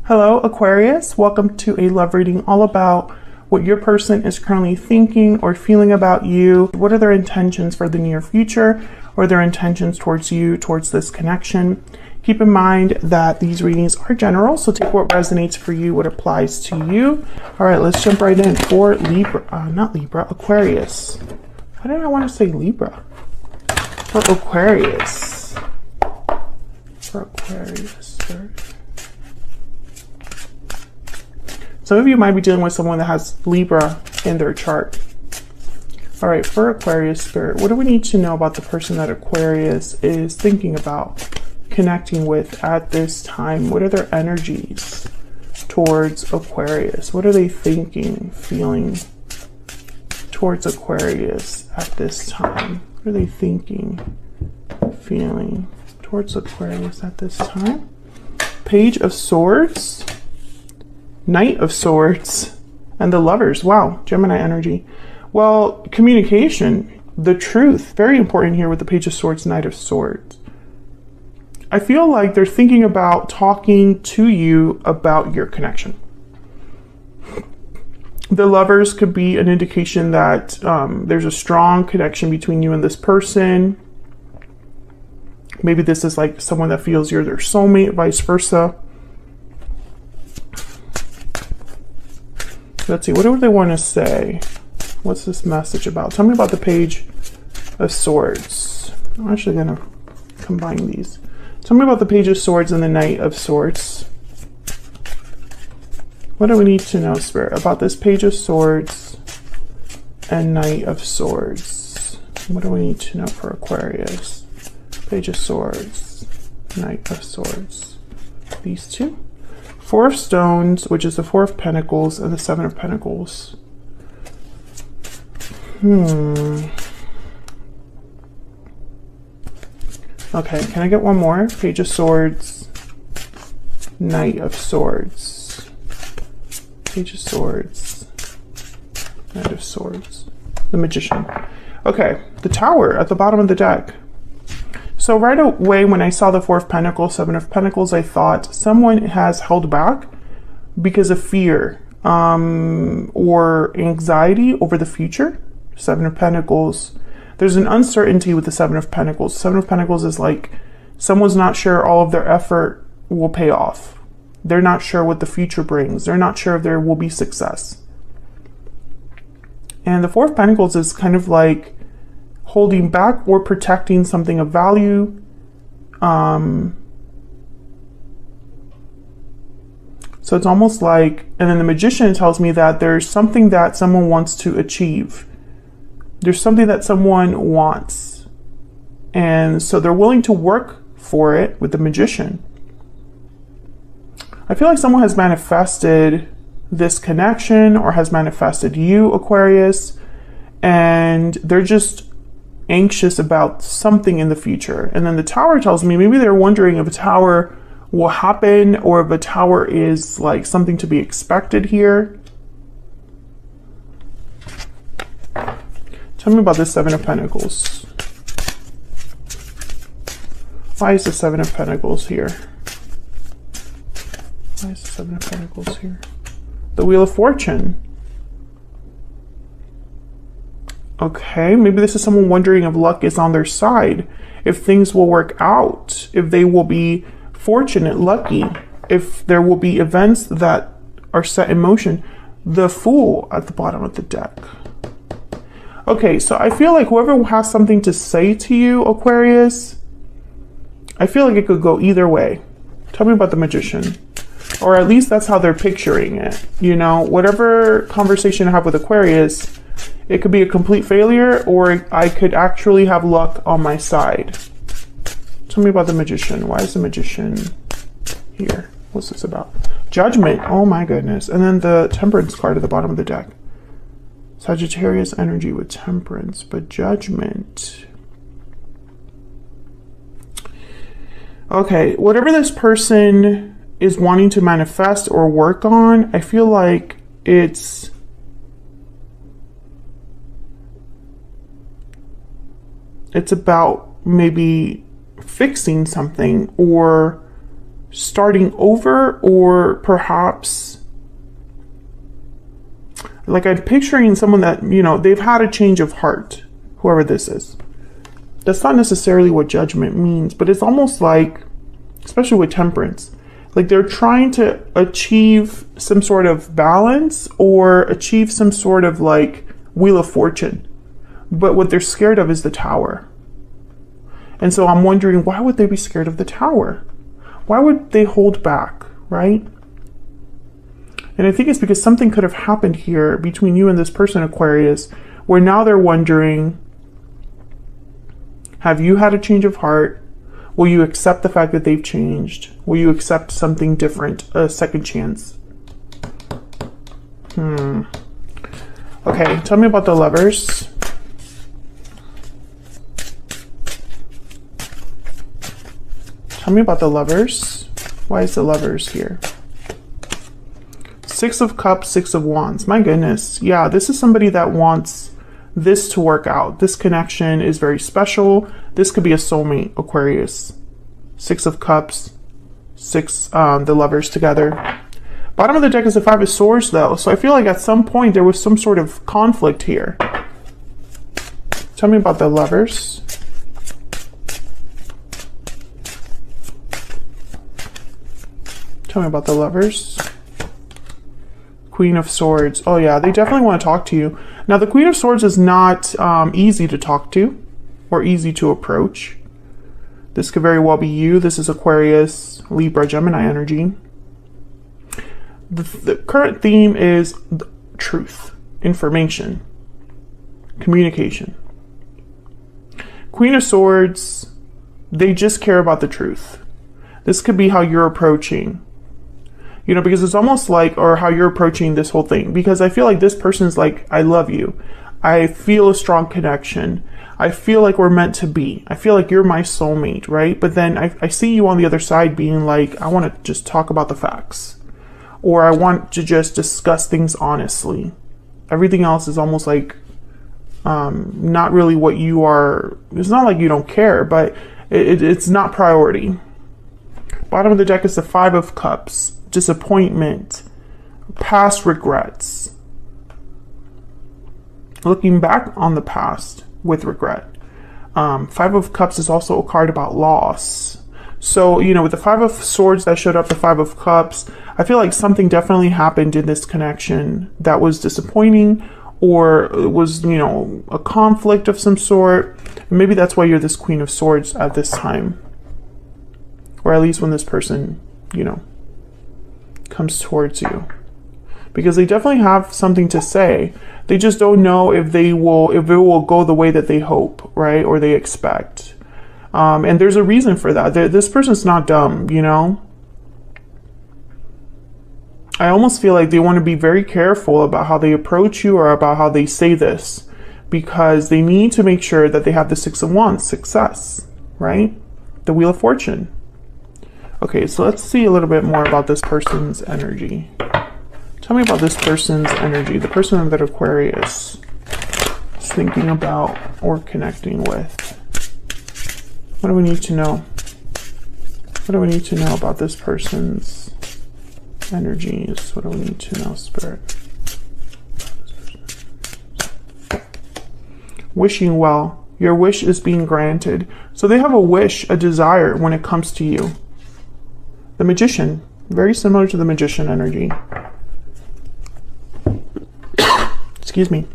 Hello, Aquarius. Welcome to a love reading all about what your person is currently thinking or feeling about you. What are their intentions for the near future, or their intentions towards you, towards this connection? Keep in mind that these readings are general, so take what resonates for you, what applies to you. All right, let's jump right in for Aquarius. Why did I want to say Libra? For Aquarius. Some of you might be dealing with someone that has Libra in their chart. All right, for Aquarius spirit, what do we need to know about the person that Aquarius is thinking about, connecting with at this time? What are their energies towards Aquarius? What are they thinking, feeling towards Aquarius at this time? What are they thinking, feeling towards Aquarius at this time? Page of Swords, Knight of Swords, and the Lovers. Wow, Gemini energy. Well, communication, the truth, very important here with the Page of Swords, Knight of Swords. I feel like they're thinking about talking to you about your connection. The Lovers could be an indication that there's a strong connection between you and this person. Maybe this is like someone that feels you're their soulmate, vice versa. Let's see, what do they want to say? What's this message about? Tell me about the Page of Swords. I'm actually going to combine these. Tell me about the Page of Swords and the Knight of Swords. What do we need to know, Spirit, about this Page of Swords and Knight of Swords? What do we need to know for Aquarius? Page of Swords, Knight of Swords. These two. Four of Stones, which is the Four of Pentacles, and the Seven of Pentacles. Okay, can I get one more? Page of Swords, Knight of Swords. Page of Swords, Knight of Swords. The Magician. Okay, the Tower at the bottom of the deck. So right away when I saw the Four of Pentacles, Seven of Pentacles, I thought someone has held back because of fear or anxiety over the future. Seven of Pentacles. There's an uncertainty with the Seven of Pentacles. Seven of Pentacles is like someone's not sure all of their effort will pay off. They're not sure what the future brings. They're not sure if there will be success. And the Four of Pentacles is kind of like holding back or protecting something of value. So it's almost like, and then the Magician tells me that there's something that someone wants to achieve. There's something that someone wants. And so they're willing to work for it with the Magician. I feel like someone has manifested this connection or has manifested you, Aquarius, and they're just anxious about something in the future. And then the Tower tells me maybe they're wondering if a tower will happen or if a tower is like something to be expected here. Tell me about the Seven of Pentacles. Why is the Seven of Pentacles here? Why is the Seven of Pentacles here? The Wheel of Fortune. Okay, maybe this is someone wondering if luck is on their side, if things will work out, if they will be fortunate, lucky, if there will be events that are set in motion. The Fool at the bottom of the deck. Okay, so I feel like whoever has something to say to you, Aquarius, I feel like it could go either way. Tell me about the Magician. Or at least that's how they're picturing it. You know, whatever conversation I have with Aquarius, it could be a complete failure, or I could actually have luck on my side. Tell me about the Magician. Why is the Magician here? What's this about? Judgment. Oh my goodness. And then the Temperance card at the bottom of the deck. Sagittarius energy with Temperance, but Judgment. Okay, whatever this person is wanting to manifest or work on, I feel like it's about maybe fixing something or starting over, or perhaps like I'm picturing someone that, you know, they've had a change of heart, whoever this is. That's not necessarily what judgment means, but it's almost like, especially with temperance, like they're trying to achieve some sort of balance or achieve some sort of like wheel of fortune. But what they're scared of is the tower. And so I'm wondering, why would they be scared of the tower? Why would they hold back, right? And I think it's because something could have happened here between you and this person, Aquarius, where now they're wondering, have you had a change of heart? Will you accept the fact that they've changed? Will you accept something different, a second chance? Okay, tell me about the Lovers. Tell me about the Lovers. Why is the Lovers here? Six of Cups, Six of Wands. My goodness. Yeah, this is somebody that wants this to work out. This connection is very special. This could be a soulmate, Aquarius. Six of Cups, the Lovers together. Bottom of the deck is the Five of Swords, though. So I feel like at some point there was some sort of conflict here. Tell me about the Lovers. Tell me about the Lovers. Queen of Swords. Oh yeah, they definitely want to talk to you. Now the Queen of Swords is not easy to talk to or easy to approach. This could very well be you. This is Aquarius, Libra, Gemini energy. The current theme is truth, information, communication. Queen of Swords, they just care about the truth. This could be how you're approaching, you know, because it's almost like, or how you're approaching this whole thing, because I feel like this person's like, I love you. I feel a strong connection. I feel like we're meant to be. I feel like you're my soulmate, right? But then I see you on the other side being like, I want to just talk about the facts, or I want to just discuss things honestly. Everything else is almost like not really what you are. It's not like you don't care, but it's not priority. Bottom of the deck is the Five of Cups, disappointment, past regrets, looking back on the past with regret. Five of Cups is also a card about loss. So, you know, with the Five of Swords that showed up, the Five of Cups, I feel like something definitely happened in this connection that was disappointing, or it was, you know, a conflict of some sort. And maybe that's why you're this Queen of Swords at this time. Or at least when this person, you know, comes towards you. Because they definitely have something to say. They just don't know if it will go the way that they hope, right? Or they expect. And there's a reason for that. This person's not dumb, you know? I almost feel like they want to be very careful about how they approach you or about how they say this, because they need to make sure that they have the Six of Wands, success, right? The Wheel of Fortune. Okay, so let's see a little bit more about this person's energy. Tell me about this person's energy, the person that Aquarius is thinking about or connecting with. What do we need to know? What do we need to know about this person's energies? What do we need to know, Spirit? Wishing well. Your wish is being granted. So they have a wish, a desire when it comes to you. The Magician. Very similar to the Magician energy. Excuse me.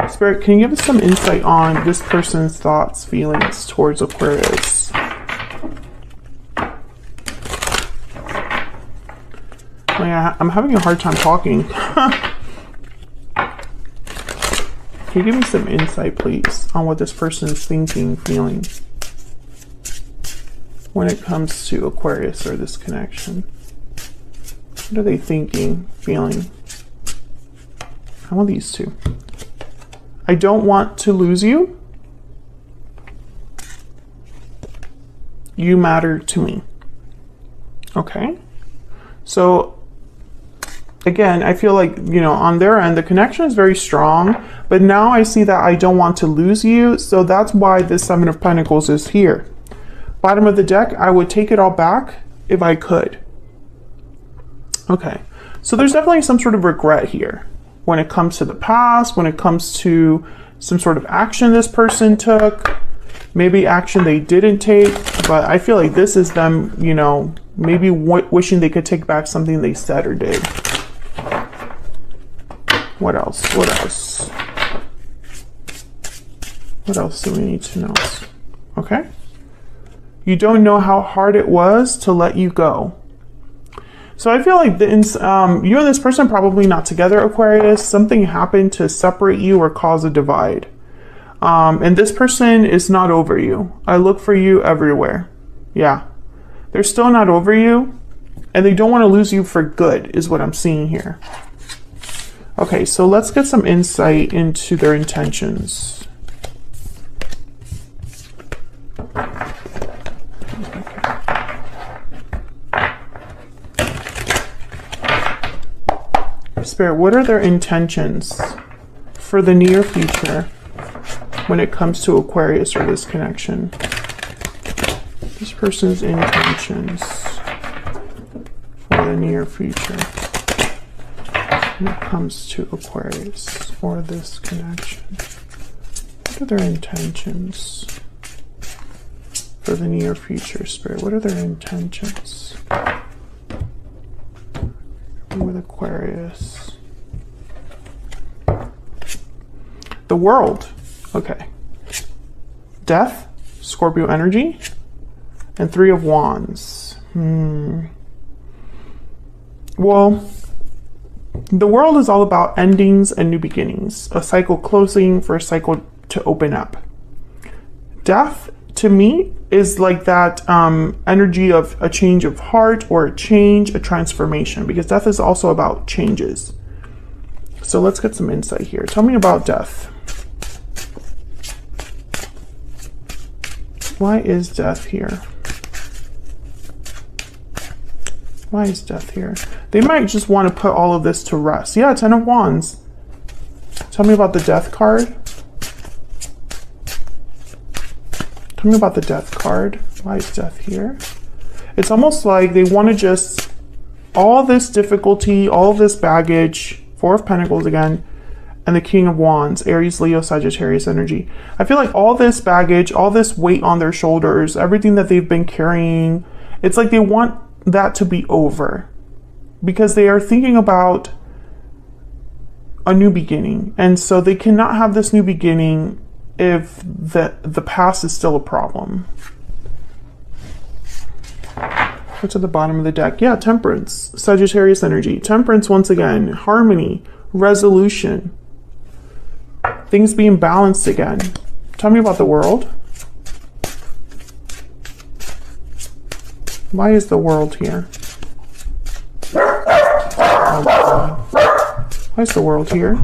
Spirit, can you give us some insight on this person's thoughts, feelings towards Aquarius? I'm having a hard time talking. Can you give me some insight, please, on what this person is thinking, feeling when it comes to Aquarius or this connection? What are they thinking, feeling? I want these two. I don't want to lose you. You matter to me. Okay. So again, I feel like, you know, on their end, the connection is very strong, but now I see that I don't want to lose you. So that's why this Seven of Pentacles is here. Bottom of the deck, I would take it all back if I could. Okay, so there's definitely some sort of regret here when it comes to the past, when it comes to some sort of action this person took, maybe action they didn't take, but I feel like this is them, you know, maybe wishing they could take back something they said or did. What else? What else? What else do we need to know? Okay. You don't know how hard it was to let you go. So I feel like you and this person are probably not together, Aquarius. Something happened to separate you or cause a divide. And this person is not over you. I look for you everywhere. Yeah. They're still not over you. And they don't want to lose you for good, is what I'm seeing here. Okay, so let's get some insight into their intentions. Spirit, what are their intentions for the near future when it comes to Aquarius or this connection? This person's intentions for the near future when it comes to Aquarius or this connection. What are their intentions for the near future, Spirit? What are their intentions with Aquarius? The World. Okay. Death, Scorpio energy, and Three of Wands. Well, the World is all about endings and new beginnings, a cycle closing for a cycle to open up. Death, to me, is like that energy of a change of heart or a change, a transformation, because death is also about changes. So let's get some insight here. Tell me about death. Why is death here? Why is death here? They might just want to put all of this to rest. Yeah, Ten of Wands. Tell me about the death card. Tell me about the death card. Why is death here? It's almost like they want to just, all this difficulty, all this baggage, Four of Pentacles again, and the King of Wands, Aries, Leo, Sagittarius energy. I feel like all this baggage, all this weight on their shoulders, everything that they've been carrying, it's like they want that to be over because they are thinking about a new beginning. And so they cannot have this new beginning if the past is still a problem. What's at the bottom of the deck? Yeah, Temperance, Sagittarius energy. Temperance, once again, harmony, resolution, things being balanced again. Tell me about the World. Why is the World here? Oh my God. Why is the World here?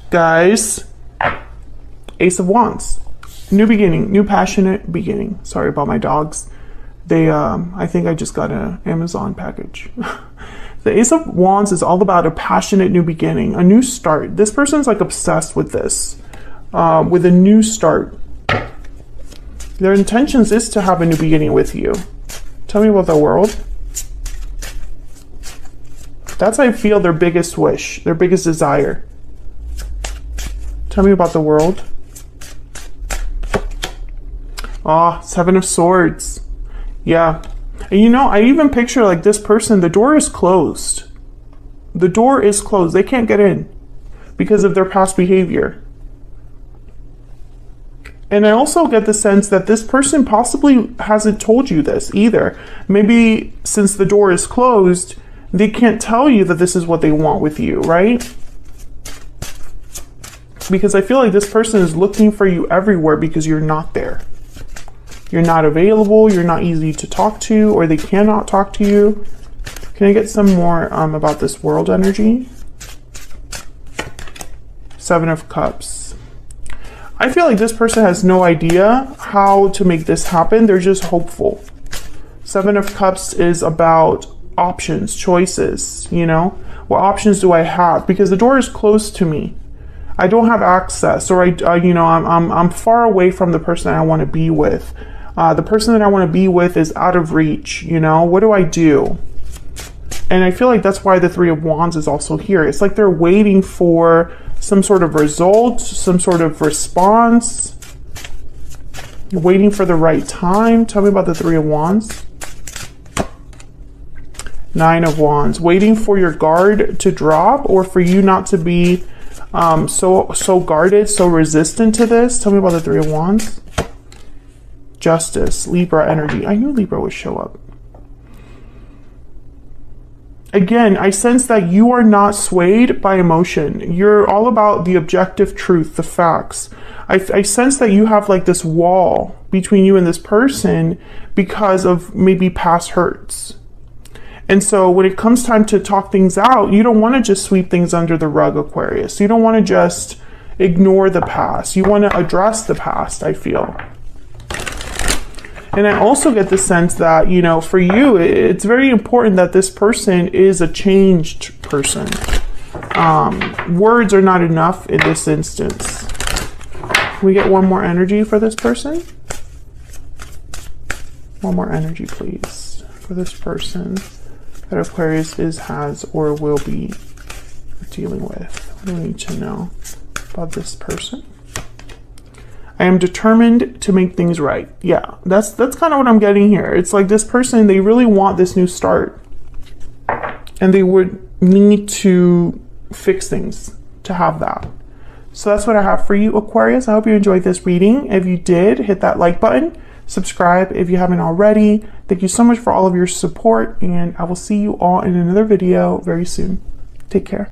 Guys, Ace of Wands. New beginning, new passionate beginning. Sorry about my dogs. They, I think I just got an Amazon package. The Ace of Wands is all about a passionate new beginning, a new start. This person's like obsessed with this, with a new start. Their intentions is to have a new beginning with you. Tell me about the World. That's, I feel, their biggest wish, their biggest desire. Tell me about the World. Ah, Seven of Swords. Yeah. And you know, I even picture like this person, the door is closed. The door is closed. They can't get in because of their past behavior. And I also get the sense that this person possibly hasn't told you this either. Maybe since the door is closed, they can't tell you that this is what they want with you, right? Because I feel like this person is looking for you everywhere because you're not there. You're not available, you're not easy to talk to, or they cannot talk to you. Can I get some more about this World energy? Seven of Cups. I feel like this person has no idea how to make this happen. They're just hopeful. Seven of Cups is about options, choices, you know? What options do I have? Because the door is closed to me. I don't have access, or I'm far away from the person I want to be with. The person that I want to be with is out of reach. You know, what do I do? And I feel like that's why the Three of Wands is also here. It's like they're waiting for some sort of result, some sort of response. You're waiting for the right time. Tell me about the Three of Wands. Nine of Wands. Waiting for your guard to drop, or for you not to be so guarded, so resistant to this. Tell me about the Three of Wands. Justice. Libra energy. I knew Libra would show up. Again, I sense that you are not swayed by emotion. You're all about the objective truth, the facts. I sense that you have like this wall between you and this person because of maybe past hurts. And so when it comes time to talk things out, you don't want to just sweep things under the rug, Aquarius. You don't want to just ignore the past. You want to address the past, I feel. And I also get the sense that, you know, for you, it's very important that this person is a changed person. Words are not enough in this instance. Can we get one more energy for this person? One more energy, please, for this person that Aquarius has, or will be dealing with. What do we need to know about this person? I am determined to make things right. Yeah, that's kind of what I'm getting here. It's like this person, they really want this new start. And they would need to fix things to have that. So that's what I have for you, Aquarius. I hope you enjoyed this reading. If you did, hit that like button. Subscribe if you haven't already. Thank you so much for all of your support. And I will see you all in another video very soon. Take care.